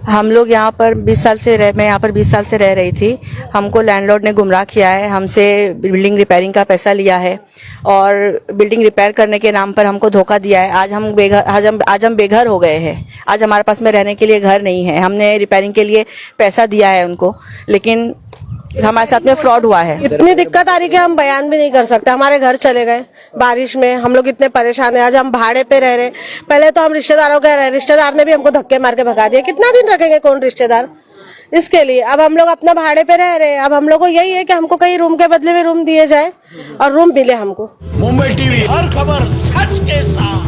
हम लोग यहाँ पर 20 साल से मैं यहाँ पर 20 साल से रह रही थी। हमको लैंडलॉर्ड ने गुमराह किया है, हमसे बिल्डिंग रिपेयरिंग का पैसा लिया है और बिल्डिंग रिपेयर करने के नाम पर हमको धोखा दिया है। आज हम बेघर हो गए हैं। आज हमारे पास में रहने के लिए घर नहीं है। हमने रिपेयरिंग के लिए पैसा दिया है उनको, लेकिन हमारे साथ में फ्रॉड हुआ है। इतनी दिक्कत आ रही कि हम बयान भी नहीं कर सकते। हमारे घर चले गए बारिश में, हम लोग इतने परेशान हैं। आज हम भाड़े पे रह रहे। पहले तो हम रिश्तेदारों के रहे, रिश्तेदार ने भी हमको धक्के मार के भगा दिया। कितना दिन रखेंगे कौन रिश्तेदार इसके लिए। अब हम लोग अपना भाड़े पे रह रहे। अब हम लोग को यही है कि हमको कहीं रूम के बदले में रूम दिए जाए और रूम मिले हमको। मुंबई टीवी, हर खबर सच के साथ।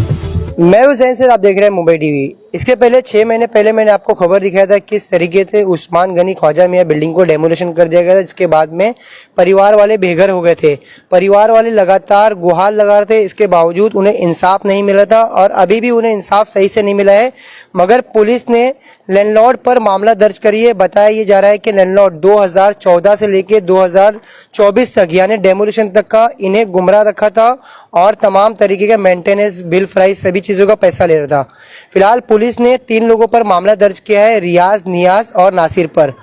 मैं हुसैन से आप देख रहे हैं मुंबई टीवी। इसके पहले 6 महीने पहले मैंने आपको खबर दिखाया था किस तरीके से उस्मान गनी ख्वाजा मियां बिल्डिंग को डेमोलिशन कर दिया गया था, जिसके बाद में परिवार वाले बेघर हो गए थे। परिवार वाले लगातार गुहार लगा रहे थे, इसके बावजूद उन्हें इंसाफ नहीं मिला था और अभी भी उन्हें इंसाफ सही से नहीं मिला है। मगर पुलिस ने लैंडलॉर्ड पर मामला दर्ज करी है। बताया ये जा रहा है कि लैंडलॉर्ड 2014 से लेकर 2024 तक यानी डेमोलिशन तक का इन्हें गुमराह रखा था और तमाम तरीके के मेंटेनेंस, बिल, प्राइस सभी चीजों का पैसा ले रहा था। फिलहाल पुलिस ने 3 लोगों पर मामला दर्ज किया है, रियाज, नियाज और नासिर पर,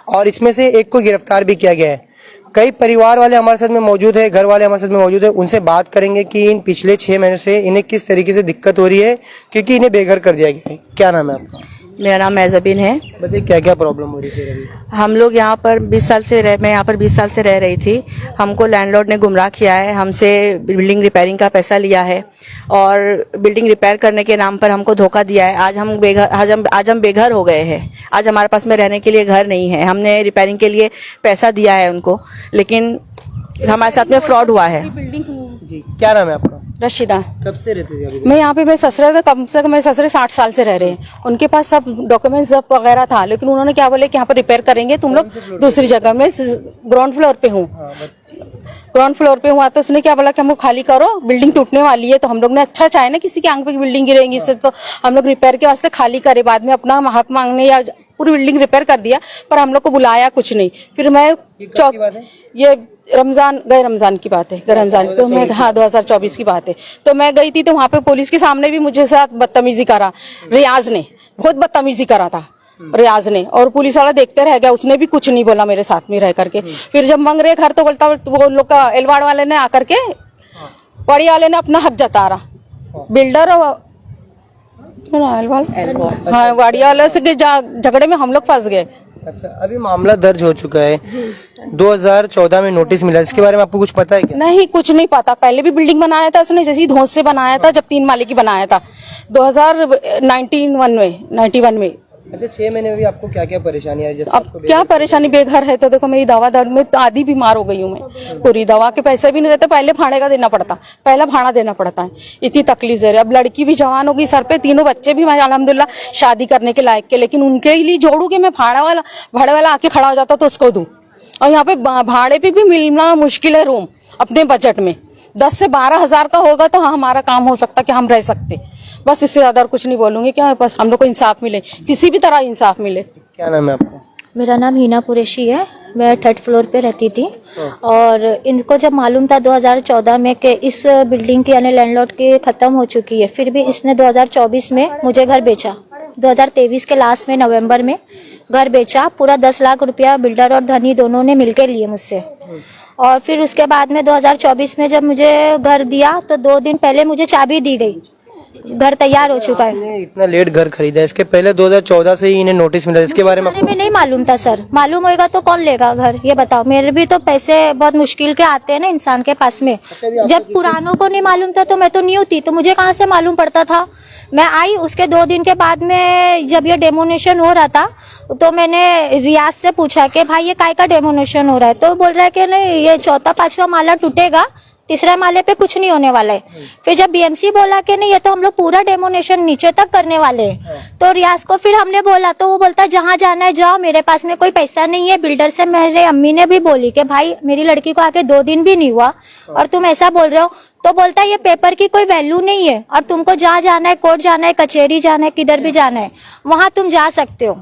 और इसमें से एक को गिरफ्तार भी किया गया है। कई परिवार वाले हमारे साथ में मौजूद है, घर वाले हमारे साथ में मौजूद है। उनसे बात करेंगे कि इन पिछले 6 महीनों से इन्हें किस तरीके से दिक्कत हो रही है, क्योंकि इन्हें बेघर कर दिया गया है। क्या नाम है आपका? मेरा नाम मैज़बीन है। बताइए क्या क्या प्रॉब्लम हो रही है अभी? हम लोग यहाँ पर 20 साल से मैं यहाँ पर 20 साल से रह रही थी। हमको लैंडलॉर्ड ने गुमराह किया है, हमसे बिल्डिंग रिपेयरिंग का पैसा लिया है और बिल्डिंग रिपेयर करने के नाम पर हमको धोखा दिया है। आज हम बेघर हो गए हैं। आज हमारे पास में रहने के लिए घर नहीं है। हमने रिपेयरिंग के लिए पैसा दिया है उनको, लेकिन हमारे साथ में फ्रॉड हुआ है। जी, क्या नाम है आपका? रशीदा। कब से रहते थे अभी? मैं यहाँ पे, मैं ससुराल से कम से कम मेरे ससुरे 60 साल से रह रहे हैं। उनके पास सब डॉक्यूमेंट्स वगैरह था, लेकिन उन्होंने क्या बोले कि यहाँ पर रिपेयर करेंगे तुम लोग दूसरी जगह। मैं ग्राउंड फ्लोर पे हूँ। ग्राउंड फ्लोर पे हुआ तो उसने क्या बोला कि हमको खाली करो, बिल्डिंग टूटने वाली है। तो हम लोग ने अच्छा चाहे ना किसी के आंख पे बिल्डिंग गिरेगी इससे, तो हम लोग रिपेयर के वास्ते खाली करे। बाद में अपना हक मांगने या पूरी बिल्डिंग रिपेयर कर दिया, पर हम लोग को बुलाया कुछ नहीं। फिर मैं ये गए रमजान की बात है, तो मैं 2024 की बात है। तो मैं गई थी तो वहाँ पे पुलिस के सामने भी मुझे साथ बदतमीजी करा। रियाज ने बहुत बदतमीजी करा था, रियाज ने, और पुलिस वाला देखते रह गया। उसने भी कुछ नहीं बोला मेरे साथ में रह करके। फिर जब मांग रहे घर तो बोलता वो लोग का एलवाड़ वाले ने आकर के, पड़ी वाले ने अपना हक जता रहा। बिल्डर हाँ, वाड़ी वाले से झगड़े में हम लोग फंस गए। अच्छा, अभी मामला दर्ज हो चुका है। 2014 में नोटिस मिला, इसके बारे में आपको कुछ पता है क्या? नहीं, कुछ नहीं पता। पहले भी बिल्डिंग बनाया था उसने, जैसी धौंस से बनाया था, जब 3 माले की बनाया था 2091 में। अच्छा, 6 महीने में भी आपको क्या क्या परेशानी आई? अब क्या परेशानी, बेघर है तो देखो मेरी दवा दर्द में आधी बीमार हो गई हूँ मैं। पूरी दवा के पैसे भी नहीं रहते, पहले भाड़े का देना पड़ता, पहला भाड़ा देना पड़ता है। इतनी तकलीफ दे रही। अब लड़की भी जवान होगी, सर पे 3 बच्चे भी अल्हम्दुलिल्लाह शादी करने के लायक के, लेकिन उनके लिए जोड़ू के मैं भाड़े वाला आके खड़ा हो जाता तो उसको दूं। और यहाँ पे भाड़े पे भी मिलना मुश्किल है रूम अपने बजट में। 10 से 12 हजार का होगा तो हाँ हमारा काम हो सकता कि हम रह सकते। बस इससे ज्यादा और कुछ नहीं बोलूंगी। क्या बस हम लोग को इंसाफ मिले, किसी भी तरह इंसाफ मिले। क्या नाम है आपका? मेरा नाम हिना कुरैशी है। मैं 3rd फ्लोर पे रहती थी और इनको जब मालूम था 2014 में कि इस बिल्डिंग की यानी लैंडलॉर्ड की खत्म हो चुकी है, फिर भी इसने 2024 में मुझे घर बेचा। 2023 के लास्ट में नवंबर में घर बेचा। पूरा 10 लाख रुपया बिल्डर और धनी दोनों ने मिलकर लिए मुझसे। और फिर उसके बाद में 2024 में जब मुझे घर दिया तो 2 दिन पहले मुझे चाबी दी गई। घर तैयार हो चुका है। इतना लेट घर खरीदा, इसके पहले 2014 से ही इन्हें नोटिस मिला। इसके बारे में नहीं मालूम था सर। मालूम होगा तो कौन लेगा घर, ये बताओ। मेरे भी तो पैसे बहुत मुश्किल के आते हैं ना इंसान के पास में। जब पुरानों को नहीं मालूम था तो मैं तो न्यू थी, तो मुझे कहाँ से मालूम पड़ता था। मैं आई उसके 2 दिन के बाद में, जब ये डेमोनेशन हो रहा था तो मैंने रियाज से पूछा कि भाई ये काय का डेमोनेशन हो रहा है। तो बोल रहा है कि नहीं, ये 4था 5वां माला टूटेगा, 3रे माले पे कुछ नहीं होने वाला है। फिर जब बीएमसी बोला कि नहीं ये तो हम लोग पूरा डेमोनेशन नीचे तक करने वाले हैं, तो रियाज को फिर हमने बोला तो वो बोलता जहाँ जाना है जाओ, मेरे पास में कोई पैसा नहीं है। बिल्डर से मेरे अम्मी ने भी बोली कि भाई मेरी लड़की को आके 2 दिन भी नहीं हुआ और तुम ऐसा बोल रहे हो। तो बोलता है ये पेपर की कोई वैल्यू नहीं है और तुमको जहाँ जाना है, कोर्ट जाना है, कचहरी जाना है, किधर भी जाना है वहाँ तुम जा सकते हो।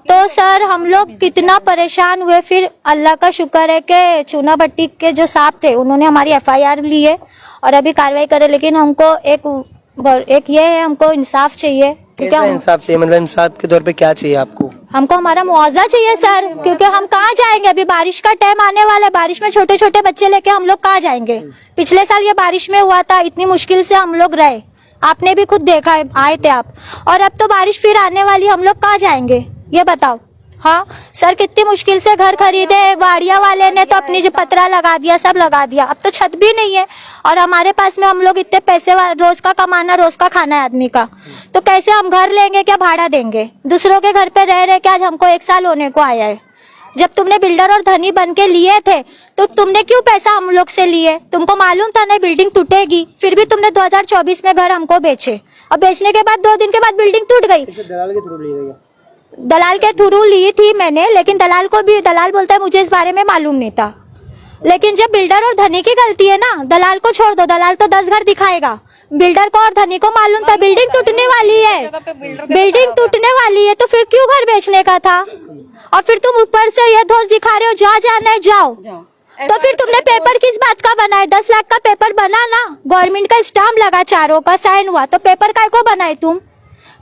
तो सर हम लोग कितना परेशान हुए। फिर अल्लाह का शुक्र है कि चूना भट्टी के जो साहब थे उन्होंने हमारी FIR ली है और अभी कार्रवाई करे। लेकिन हमको एक ये है, हमको इंसाफ चाहिए कैसा हम- इंसाफ चाहिए, मतलब इंसाफ के तौर पे क्या चाहिए आपको? हमको हमारा मुआवजा चाहिए सर, क्योंकि हम कहाँ जाएंगे, अभी बारिश का टाइम आने वाला है, बारिश में छोटे छोटे बच्चे लेके हम लोग कहाँ जाएंगे। पिछले साल ये बारिश में हुआ था, इतनी मुश्किल से हम लोग रहे, आपने भी खुद देखा है, आए थे आप, और अब तो बारिश फिर आने वाली, हम लोग कहाँ जाएंगे ये बताओ। हाँ सर, कितनी मुश्किल से घर खरीदे, वाड़िया वाले ने तो अपनी जो पतरा लगा दिया, सब लगा दिया, अब तो छत भी नहीं है, और हमारे पास में हम लोग इतने पैसे रोज का कमाना, रोज का खाना है आदमी का, तो कैसे हम घर लेंगे, क्या भाड़ा देंगे। दूसरों के घर पे रह रहे के आज हमको 1 साल होने को आया है। जब तुमने बिल्डर और धनी बन के लिए थे तो तुमने क्यों पैसा हम लोग से लिए, तुमको मालूम था ना बिल्डिंग टूटेगी, फिर भी तुमने 2024 में घर हमको बेचे, और बेचने के बाद 2 दिन के बाद बिल्डिंग टूट गई। दलाल के थ्रू ली थी मैंने, लेकिन दलाल बोलता है मुझे इस बारे में मालूम नहीं था। लेकिन जब बिल्डर और धनी की गलती है ना, दलाल को छोड़ दो, दलाल तो 10 घर दिखाएगा, बिल्डर को और धनी को मालूम था बिल्डिंग टूटने वाली है, बिल्डिंग टूटने वाली है, तो फिर क्यों घर बेचने का था। और फिर तुम ऊपर से ये दोष दिखा रहे हो, जहाँ जाना है जाओ, तो फिर तुमने पेपर किस बात का बनाए, 10 लाख का पेपर बना ना, गवर्नमेंट का स्टाम्प लगा, चारों का साइन हुआ, तो पेपर काय को बनाए तुम।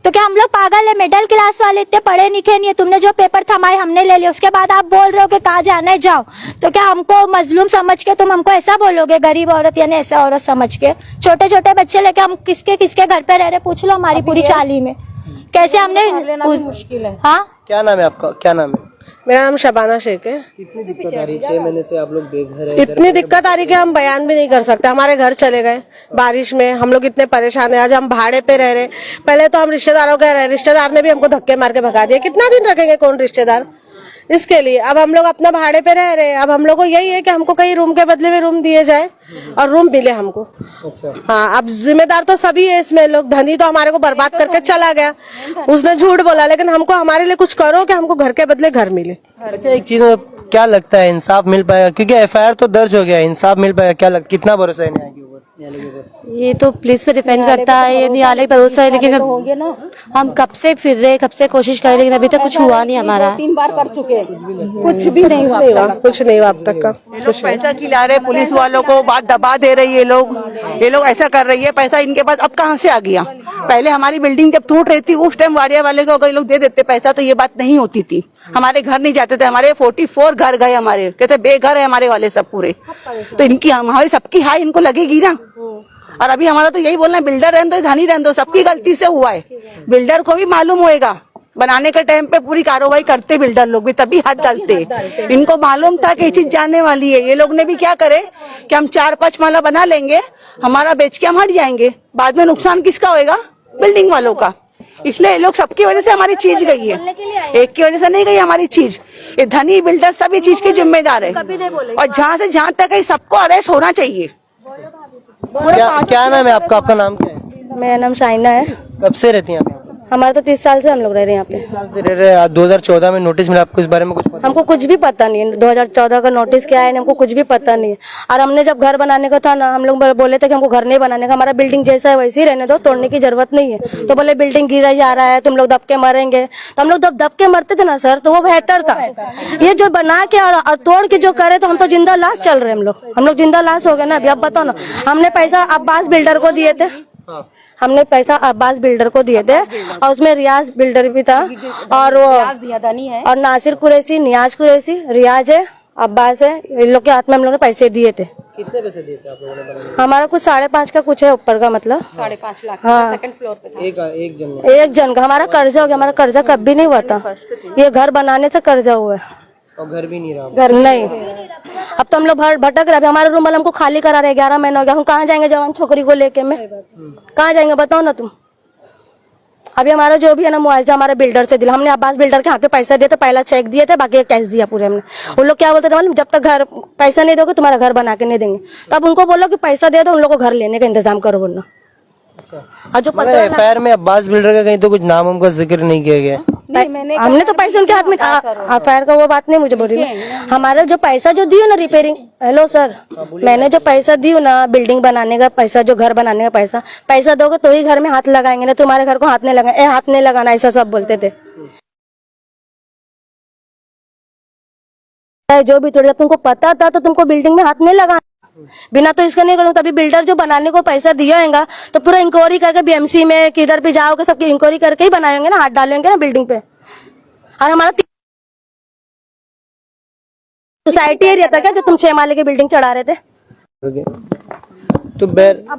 तो क्या हम लोग पागल है, मिडिल क्लास वाले इतने पढ़े लिखे नहीं है, तुमने जो पेपर थमाए हमने ले लिया, उसके बाद आप बोल रहे हो कि कहाँ जाना है जाओ, तो क्या हमको मजलूम समझ के तुम हमको ऐसा बोलोगे, गरीब औरत यानी ऐसा औरत समझ के। छोटे छोटे बच्चे लेके हम किसके किसके घर पे रह रहे, पूछ लो हमारी पूरी चाली में कैसे हमने। मुश्किल है। हाँ, क्या नाम है आपका, क्या नाम है? मेरा नाम शबाना शेख है। कितनी दिक्कत आ रही है, 6 महीने से आप लोग बेघर है? इतनी दिक्कत आ रही कि हम बयान भी नहीं कर सकते। हमारे घर चले गए बारिश में, हम लोग इतने परेशान हैं। आज हम भाड़े पे रह रहे, पहले तो हम रिश्तेदारों के रहे, रिश्तेदार ने भी हमको धक्के मार के भगा दिया। कितना दिन रखेंगे कौन रिश्तेदार इसके लिए। अब हम लोग अपना भाड़े पे रह रहे हैं। अब हम लोग को यही है कि हमको कहीं रूम के बदले में रूम दिए जाए और रूम मिले हमको। अच्छा। हाँ, अब जिम्मेदार तो सभी है इसमें। लोग धनी तो हमारे को बर्बाद करके चला गया, उसने झूठ बोला, लेकिन हमको हमारे लिए कुछ करो कि हमको घर के बदले घर मिले। अच्छा, एक चीज में क्या लगता है, इंसाफ मिल पाएगा? क्योंकि एफआईआर तो दर्ज हो गया है, इंसाफ मिल पाएगा? क्या कितना भरोसा है न्याय के ऊपर? ये तो पुलिस पे डिपेंड करता है, ये न्यायालय पर भरोसा है, लेकिन हम कब से फिर रहे, कब से कोशिश कर रहे, लेकिन अभी तक कुछ हुआ नहीं हमारा। 3 बार कर चुके हैं, कुछ भी नहीं हुआ, कुछ नहीं हुआ अब तक का। ये लोग पैसा खिला रहे पुलिस वालों को, बात दबा दे रही है ये लोग ऐसा कर रही है। पैसा इनके पास अब कहाँ से आ गया। पहले हमारी बिल्डिंग जब टूट रही थी उस टाइम वाड़िया वाले को अगर लोग दे देते पैसा तो ये बात नहीं होती थी। हमारे घर नहीं जाते थे, हमारे 44 घर गए, हमारे कहते बेघर है हमारे वाले सब पूरे। तो इनकी हमारी सबकी हाई इनको लगेगी ना। और अभी हमारा तो यही बोलना है, बिल्डर रहने दो, धनी रहने दो, सबकी गलती से हुआ है। बिल्डर को भी मालूम होएगा, बनाने के टाइम पे पूरी कार्रवाई करते बिल्डर लोग भी, तभी हाथ डालते। इनको मालूम था कि ये चीज जाने वाली है। ये लोग ने भी क्या करे कि हम 4-5 माला बना लेंगे, हमारा बेच के हम हट जाएंगे, बाद में नुकसान किसका होएगा, बिल्डिंग वालों का। इसलिए ये लोग सबकी वजह से हमारी चीज गई है, एक की वजह से नहीं गई हमारी चीज। ये धनी बिल्डर सब ये चीज के जिम्मेदार है, और जहाँ से जहाँ तक है सबको अरेस्ट होना चाहिए। क्या नाम है आपका, आपका नाम क्या है? मेरा नाम शाइना है। कब से रहती हैं आप? हमारे तो 30 साल से हम लोग रह रहे हैं यहाँ पे। 30 साल से रह रहे हैं। 2014 में नोटिस मिला, आपको इस बारे में कुछ पता? हमको कुछ भी पता नहीं है, 2014 का नोटिस क्या है हमको कुछ भी पता नहीं है। और हमने जब घर बनाने का था ना, हम लोग बोले थे कि हमको घर नहीं बनाने का, हमारा बिल्डिंग जैसा है वैसे ही रहने दो, तोड़ने की जरूरत नहीं है। तो बोले बिल्डिंग गिरा जा रहा है, तुम लोग दब के मरेंगे। तो हम लोग दब के मरते थे ना सर, तो वो बेहतर था। ये जो बना के और तोड़ के जो करे, तो हम तो जिंदा लाश चल रहे हैं, हम लोग जिंदा लाश हो गए ना। अभी अब बताओ ना, हमने पैसा अब्बास बिल्डर को दिए थे, हमने पैसा अब्बास बिल्डर को दिए थे, और उसमें रियाज बिल्डर भी था, और वो और नासिर कुरैशी, नियाज कुरैशी, रियाज है, अब्बास है, इन लोग के हाथ में हम लोगों ने पैसे दिए थे। कितने पैसे दिए थे आप लोगों ने? हमारा कुछ 5.5 का कुछ है ऊपर का, मतलब 5.5 लाख। हाँ, सेकंड फ्लोर पे था। एक जन का हमारा कर्जा हो गया। हमारा कर्जा कभी नहीं हुआ था, ये घर बनाने से कर्जा हुआ है। और घर भी नहीं रहा? घर नहीं, अब तो हम लोग भटक रहे। हमारे रूम वाले हमको खाली करा रहे, 11 महीना हो गया। हम कहाँ जाएंगे जवान छोकरी को लेके, मैं कहाँ जाएंगे बताओ ना तुम। अभी हमारा जो भी है ना मुआवजा हमारे बिल्डर से दिला, हमने अब्बास बिल्डर के हाथ पे पैसा दिए थे, पहला चेक दिए थे, बाकी कैश दिया पूरे हमने। उन लोग क्या बोलते थे मालूम, जब तक घर पैसा नहीं दोगे तुम्हारा घर बना के नहीं देंगे। तब उनको बोलो कि पैसा दे दो, उन लोग को घर लेने का इंतजाम करो बोलना। और जो एफआईआर में अब्बास बिल्डर का कहीं तो कुछ नाम उनका जिक्र नहीं किया गया। हमने तो पैसे उनके हाथ में, एफआईआर का वो बात नहीं मुझे बोली। हमारा जो पैसा जो दियो ना रिपेयरिंग, हेलो सर, मैंने जो पैसा दियो ना बिल्डिंग बनाने का पैसा, जो घर बनाने का पैसा दोगे तो ही घर में हाथ लगाएंगे, ना तुम्हारे घर को हाथ नहीं लगाए, हाथ नहीं लगाना, ऐसा सब बोलते थे। जो भी थोड़ा तुमको पता था तो तुमको बिल्डिंग में हाथ नहीं लगाना। बिना तो इसका नहीं करूँ। तभी बिल्डर जो बनाने को पैसा दिया होगा तो पूरा इंक्वायरी करके बीएमसी में किधर भी जाओगे सबकी इंक्वायरी करके ही बनाएंगे ना, हाथ डालेंगे ना बिल्डिंग पे। और हमारा सोसाइटी एरिया था क्या जो तुम 6 माले की बिल्डिंग चढ़ा रहे थे? तो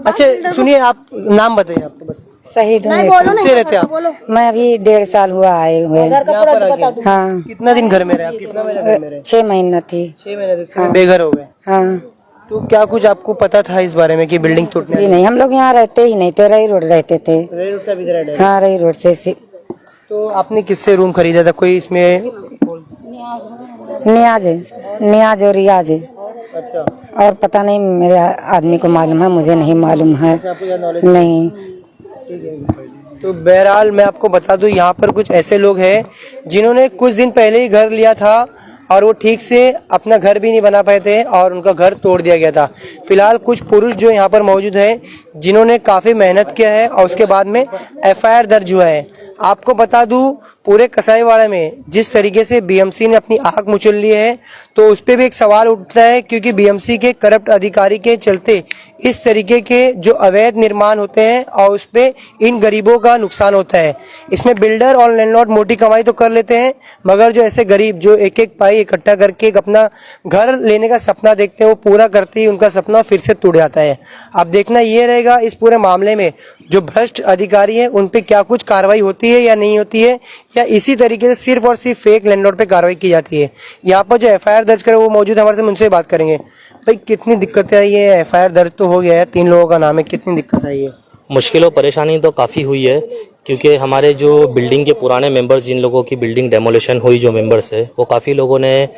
अच्छा सुनिए, आप नाम बताइए आपको बस। शहीद हूँ। से रहते आप? मैं अभी 1.5 साल हुआ आए हुए। यहाँ पर आ गए? हाँ, कितना दिन घर में रहे आप? कितना महीना घर में रहे? 6 महीना थी। 6 महीने से बेघर हो गए। हाँ, तो क्या कुछ आपको पता था इस बारे में कि बिल्डिंग टूटने भी नहीं, हम लोग यहाँ रहते ही नहीं थे, रही रोड रहते थे। से? हाँ, रही रोड से तो आपने किससे रूम खरीदा था? कोई इसमें नियाज और रियाज है। अच्छा, और पता नहीं, मेरे आदमी को मालूम है, मुझे नहीं मालूम है। नहीं, तो बहरहाल मैं आपको बता दूं, यहाँ पर कुछ ऐसे लोग हैं जिन्होंने कुछ दिन पहले ही घर लिया था और वो ठीक से अपना घर भी नहीं बना पाए थे और उनका घर तोड़ दिया गया था। फिलहाल कुछ पुरुष जो यहाँ पर मौजूद हैं जिन्होंने काफ़ी मेहनत किया है और उसके बाद में एफआईआर दर्ज हुआ है। आपको बता दूं, पूरे कसाईवाड़ा में जिस तरीके से बीएमसी ने अपनी आंख मुचल ली है तो उस पर भी एक सवाल उठता है, क्योंकि बीएमसी के करप्ट अधिकारी के चलते इस तरीके के जो अवैध निर्माण होते हैं और उस पे इन गरीबों का नुकसान होता है। इसमें बिल्डर और लैंडलॉर्ड मोटी कमाई तो कर लेते हैं, मगर जो ऐसे गरीब जो एक एक पाई इकट्ठा करके एक अपना घर लेने का सपना देखते हैं वो पूरा करते ही उनका सपना फिर से टूट जाता है। अब देखना ये रहेगा इस पूरे मामले में जो भ्रष्ट अधिकारी हैं उन पे क्या कुछ कार्रवाई होती है या नहीं होती है, या इसी तरीके से सिर्फ और सिर्फ फेक लैंडलॉर्ड पे कार्रवाई की जाती है। यहाँ पर जो एफआईआर दर्ज करे वो मौजूद हमारे से, उनसे बात करेंगे। भाई कितनी दिक्कतें आई है? एफआईआर दर्ज तो हो गया है, 3 लोगों का नाम है, कितनी दिक्कत आई है? मुश्किल और परेशानी तो काफ़ी हुई है, क्योंकि हमारे जो बिल्डिंग के पुराने मेंबर्स, जिन लोगों की बिल्डिंग डेमोलिशन हुई, जो मेंबर्स है, वो काफ़ी लोगों ने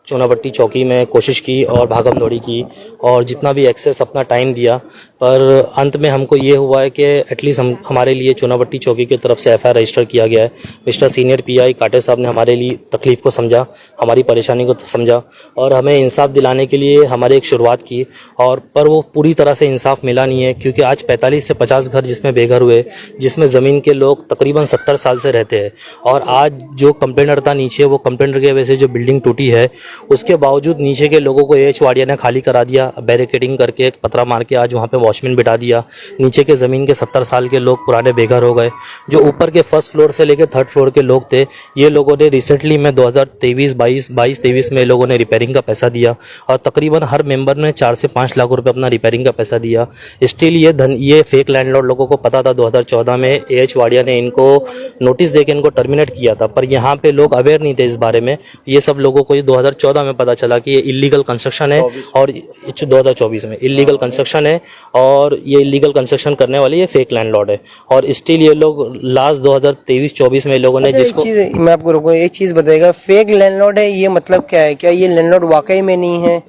चूनाभट्टी चौकी में कोशिश की और भागम दौड़ी की और जितना भी एक्सेस अपना टाइम दिया, पर अंत में हमको ये हुआ है कि एटलीस्ट हमारे लिए चूनाभट्टी चौकी की तरफ से एफआईआर रजिस्टर किया गया है। मिस्टर सीनियर पीआई काटे साहब ने हमारे लिए तकलीफ़ को समझा, हमारी परेशानी को समझा और हमें इंसाफ दिलाने के लिए हमारे एक शुरुआत की, और पर वो पूरी तरह से इंसाफ मिला नहीं है, क्योंकि आज 45 से 50 घर जिसमें बेघर हुए, जिसमें ज़मीन के लोग तकरीबन 70 साल से रहते हैं, और आज जो कंप्लेंटर था नीचे, वो कंप्लेंटर की वजह से जो बिल्डिंग टूटी है उसके बावजूद नीचे के लोगों को एएच वाडिया ने खाली करा दिया, बैरिकेडिंग करके पतरा मार के आज वहाँ पे वॉचमैन बिठा दिया। नीचे के ज़मीन के 70 साल के लोग पुराने बेघर हो गए। जो ऊपर के फर्स्ट फ्लोर से लेकर 3rd फ्लोर के लोग थे, ये लोगों ने रिसेंटली में 2023-22 में लोगों ने रिपेयरिंग का पैसा दिया और तकरीबन हर मेंबर ने 4 से 5 लाख रुपए अपना रिपेयरिंग का पैसा दिया। स्टिल ये फेक लैंडलॉर्ड लोगों को पता था। 2014 में एएच वाडिया ने इनको नोटिस देके इनको टर्मिनेट किया था, पर यहाँ पे लोग अवेयर नहीं थे इस बारे में। ये सब लोगों को 2014 में पता चला कि ये इलीगल कंस्ट्रक्शन है, और 2024 में इलीगल कंस्ट्रक्शन है और ये इलीगल कंस्ट्रक्शन करने वाले ये फेक लैंडलॉर्ड है। और स्टिल ये लोग लास्ट 2023-24 में लोगों ने जिसको, मैं आपको रोकूंगा, एक चीज बताइएगा, फेक लैंडलॉर्ड है ये मतलब क्या है? क्या ये लैंडलॉर्ड वाकई में नहीं है?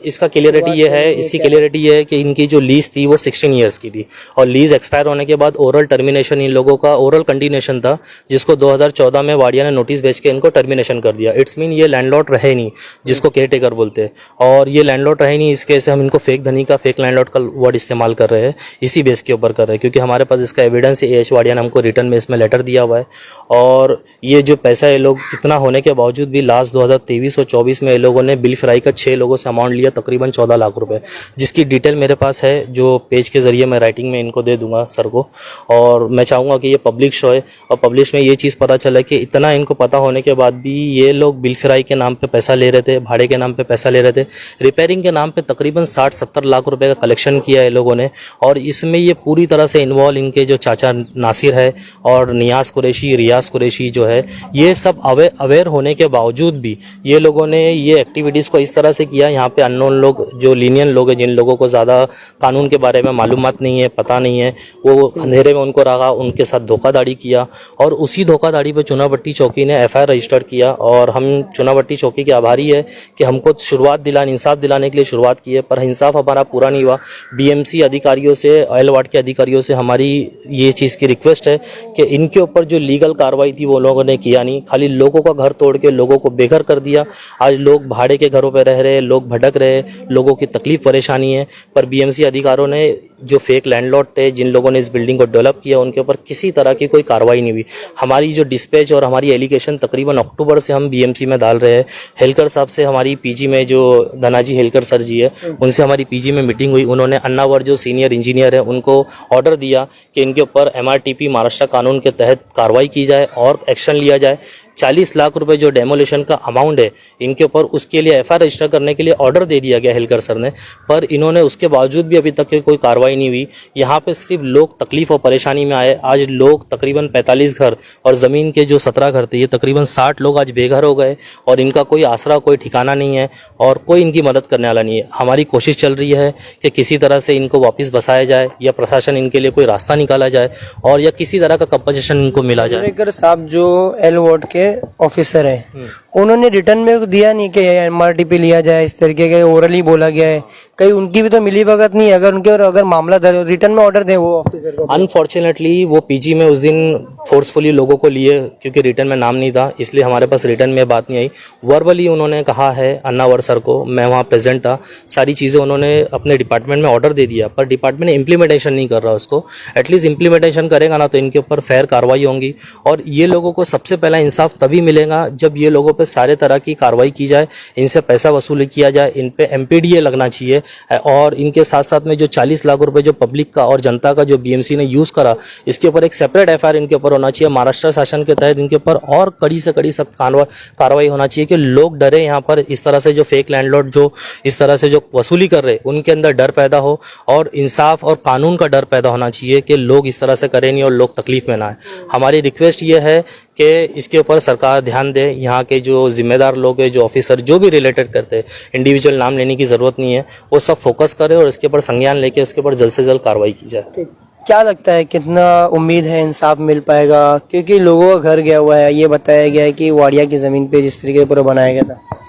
इसका क्लियरिटी ये है, इसकी क्लियरिटी ये है कि इनकी जो लीज थी वो 16 ईयर्स की थी और लीज एक्सपायर होने के बाद ओरल टर्मिनेशन, इन लोगों का ओरल कंटिन्यूएशन था, जिसको 2014 में वाडिया ने नोटिस भेज के इनको टर्मिनेशन कर दिया। इट्स मीन ये लैंडलॉर्ड रहे नहीं, जिसको केयरटेकर बोलते हैं, और ये लैंडलॉर्ड रहे नहीं। इसके से हम इनको फेक धनी का, फेक लैंडलॉर्ड का वर्ड इस्तेमाल कर रहे हैं, इसी बेस के ऊपर कर रहे हैं, क्योंकि हमारे पास इसका एविडेंस है। एएच वाडिया ने हमको रिटर्न में इसमें लेटर दिया हुआ है, और ये जो पैसा ये लोग इतना होने के बावजूद भी लास्ट 2023 और 24 में ये लोगों ने बिल फ्राई का 6 लोगों से अमाउंट लिया, तकरीबन 14 लाख रुपए, जिसकी डिटेल मेरे पास है, जो पेज के जरिए मैं राइटिंग में इनको दे दूंगा सर को। और मैं चाहूँगा कि ये पब्लिश होए और पब्लिश में ये चीज़ पता चले कि इतना इनको पता होने के बाद भी ये लोग बिल फ्राई के नाम पे पैसा ले रहे थे, भाड़े के नाम पे पैसा ले रहे थे, रिपेयरिंग के नाम पे तकरीबन 60-70 लाख रुपए का कलेक्शन किया है लोगों ने। और इसमें ये पूरी तरह से इन्वॉल्व इनके जो चाचा नासिर है और नियाज कुरैशी, रियाज कुरैशी जो है, ये सब अवेयर होने के बावजूद भी ये लोगों ने ये एक्टिविटीज़ को इस तरह से किया। यहाँ पे अननोन लोग, जो लीनियन लोग हैं, जिन लोगों को ज़्यादा कानून के बारे में मालूमात नहीं है, पता नहीं है, वो अंधेरे में उनको रखा, उनके साथ धोखाधड़ी किया, और उसी धोखाधड़ी पे चूनाभट्टी चौकी ने एफआईआर रजिस्टर किया। और हम चूनाभट्टी चौकी के आभारी है कि हमको शुरुआत इंसाफ दिलाने के लिए शुरुआत की है, पर इंसाफ हमारा पूरा नहीं हुआ। बीएमसी अधिकारियों से, ऑयल वार्ड के अधिकारियों से हमारी ये चीज़ की रिक्वेस्ट है कि इनके ऊपर जो लीगल कार्रवाई थी वो लोगों ने किया नहीं, खाली लोगों का घर तोड़ के लोगों को बेघर कर दिया। आज लोग भाड़े के घरों पर रह रहे, लोग भटक रहे, लोगों की तकलीफ परेशानी है, पर बीएमसी अधिकारियों ने जो फेक लैंडलॉर्ड थे, जिन लोगों ने इस बिल्डिंग को डेवलप किया, उनके ऊपर किसी तरह की कोई कार्रवाई नहीं हुई। हमारी जो डिस्पैच और हमारी एलिगेशन तकरीबन अक्टूबर से हम बीएमसी में डाल रहे हैं। हेलकर साहब से हमारी पीजी में, जो धनाजी हेलकर सर जी है, उनसे हमारी पीजी में मीटिंग हुई। उन्होंने अन्नावर जो सीनियर इंजीनियर है उनको ऑर्डर दिया कि इनके ऊपर MRTP महाराष्ट्र कानून के तहत कार्रवाई की जाए और एक्शन लिया जाए। 40 लाख रुपए जो डेमोलिशन का अमाउंट है इनके ऊपर, उसके लिए FIR रजिस्टर करने के लिए ऑर्डर दे दिया गया हेलकर सर ने, पर इन्होंने उसके बावजूद भी अभी तक कोई कार्रवाई नहीं हुई। यहाँ पे सिर्फ लोग तकलीफ और परेशानी में आए। आज लोग तकरीबन 45 घर और ज़मीन के जो 17 घर थे, ये तकरीबन 60 लोग आज बेघर हो गए और इनका कोई आसरा, कोई ठिकाना नहीं है और कोई इनकी मदद करने वाला नहीं है। हमारी कोशिश चल रही है कि किसी तरह से इनको वापस बसाया जाए या प्रशासन इनके लिए कोई रास्ता निकाला जाए और या किसी तरह का कंपनसेशन इनको मिला जाए। हेलकर साहब जो एल वार्ड के ऑफिसर है, उन्होंने रिटर्न में दिया नहीं कि MRTP लिया जाए, इस तरीके के ओरली बोला गया है। कहीं उनकी भी तो मिली भगत नहीं, अगर मामला रिटर्न में ऑर्डर दे वो ऑफिसर को। अनफॉर्चुनेटली वो पीजी में उस दिन फोर्सफुली लोगों को लिए, क्योंकि रिटर्न में नाम नहीं था, इसलिए हमारे पास रिटर्न में बात नहीं आई। वर्बली उन्होंने कहा है अन्नावर सर को, मैं वहाँ प्रेजेंट था, सारी चीज़ें उन्होंने अपने डिपार्टमेंट में ऑर्डर दे दिया, पर डिपार्टमेंट इम्प्लीमेंटेशन नहीं कर रहा उसको। एटलीस्ट इम्प्लीमेंटेशन करेगा ना तो इनके ऊपर फेयर कार्रवाई होंगी और ये लोगों को सबसे पहला इंसाफ तभी मिलेगा जब ये लोगों पे सारे तरह की कार्रवाई की जाए, इनसे पैसा वसूल किया जाए, इन पे MPDA लगना चाहिए और इनके साथ साथ में जो 40 लाख रुपए जो पब्लिक का और जनता का जो BMC ने यूज करा, इसके ऊपर एक सेपरेट FIR इनके ऊपर होना चाहिए। महाराष्ट्र शासन के तहत इनके ऊपर और कड़ी से कड़ी सख्त कार्रवाई होना चाहिए कि लोग डरे, यहाँ पर इस तरह से जो फेक लैंडलॉर्ड जो इस तरह से जो वसूली कर रहे उनके अंदर डर पैदा हो और इंसाफ और कानून का डर पैदा होना चाहिए कि लोग इस तरह से करें नहीं और लोग तकलीफ में ना आए। हमारी रिक्वेस्ट ये है कि इसके ऊपर सरकार ध्यान दे। यहाँ के जो जिम्मेदार लोग हैं, जो ऑफिसर जो भी रिलेटेड करते हैं, इंडिविजुअल नाम लेने की जरूरत नहीं है, वो सब फोकस करे और इसके ऊपर संज्ञान लेके उसके ऊपर जल्द से जल्द कार्रवाई की जाए। क्या लगता है कितना उम्मीद है इंसाफ मिल पाएगा, क्योंकि लोगों का घर गया हुआ है, ये बताया गया है कि वाड़िया की जमीन पे जिस तरीके से पूरा बनाया गया था।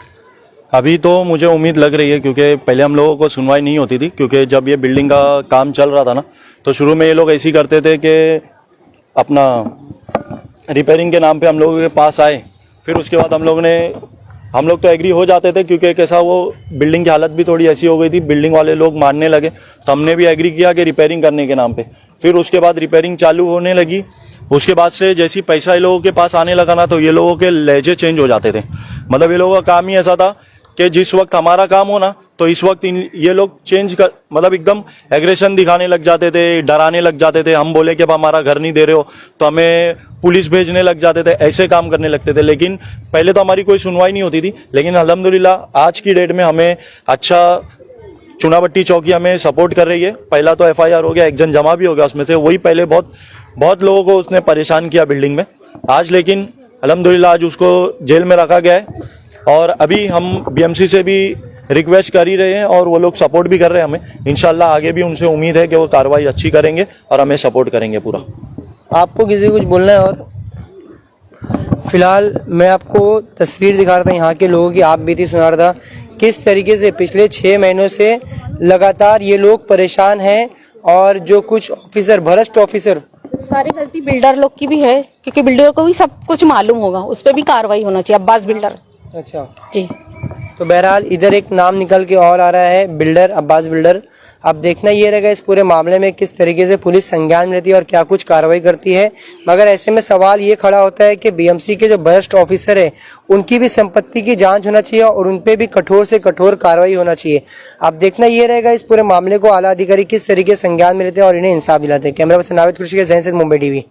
अभी तो मुझे उम्मीद लग रही है, क्योंकि पहले हम लोगों को सुनवाई नहीं होती थी, क्योंकि जब ये बिल्डिंग का काम चल रहा था ना, तो शुरू में ये लोग ऐसे ही करते थे कि अपना रिपेयरिंग के नाम पे हम लोगों के पास आए, फिर उसके बाद हम लोग तो एग्री हो जाते थे, क्योंकि कैसा वो बिल्डिंग की हालत भी थोड़ी ऐसी हो गई थी, बिल्डिंग वाले लोग मारने लगे, तो हमने भी एग्री किया कि रिपेयरिंग करने के नाम पे। फिर उसके बाद रिपेयरिंग चालू होने लगी, उसके बाद से जैसी पैसा ये लोगों के पास आने लगा ना, तो ये लोगों के लहजे चेंज हो जाते थे। मतलब ये लोगों का काम ही ऐसा था कि जिस वक्त हमारा काम हो ना, तो इस वक्त ये लोग मतलब एकदम एग्रेशन दिखाने लग जाते थे, डराने लग जाते थे। हम बोले कि अब हमारा घर नहीं दे रहे हो तो हमें पुलिस भेजने लग जाते थे, ऐसे काम करने लगते थे। लेकिन पहले तो हमारी कोई सुनवाई नहीं होती थी, लेकिन अल्हम्दुलिल्लाह आज की डेट में हमें अच्छा चुनाभट्टी चौकी हमें सपोर्ट कर रही है। पहला तो FIR हो गया, एक जन जमा भी हो गया उसमें से, वही पहले बहुत लोगों को उसने परेशान किया बिल्डिंग में। आज लेकिन अल्हम्दुलिल्लाह आज उसको जेल में रखा गया है और अभी हम BMC से भी रिक्वेस्ट कर ही रहे हैं और वो लोग सपोर्ट भी कर रहे हैं हमें। इंशाल्लाह आगे भी उनसे उम्मीद है कि वो कार्रवाई अच्छी करेंगे और हमें सपोर्ट करेंगे पूरा। आपको किसी कुछ बोलना है? और फिलहाल मैं आपको तस्वीर दिखा रहा था यहाँ के लोगों की, आप बीती सुना रहा था किस तरीके से पिछले 6 महीनों से लगातार ये लोग परेशान हैं और जो कुछ ऑफिसर, भ्रष्ट ऑफिसर, सारी गलती बिल्डर लोग की भी है, क्योंकि बिल्डर को भी सब कुछ मालूम होगा, उस पर भी कार्रवाई होना चाहिए। अब्बास बिल्डर। अच्छा जी। तो बहरहाल इधर एक नाम निकल के और आ रहा है, बिल्डर, अब्बास बिल्डर। अब देखना ये रहेगा इस पूरे मामले में किस तरीके से पुलिस संज्ञान लेती है और क्या कुछ कार्रवाई करती है। मगर ऐसे में सवाल ये खड़ा होता है कि BMC के जो भ्रष्ट ऑफिसर है उनकी भी संपत्ति की जांच होना चाहिए और उन पे भी कठोर से कठोर कार्रवाई होना चाहिए। अब देखना ये रहेगा इस पूरे मामले को आला अधिकारी किस तरीके से संज्ञान में लेते हैं और इन्हें इंसाफ दिलाते हैं। कैमरा पर्सन नाविद खुर्शी के जैन से मुंबई TV।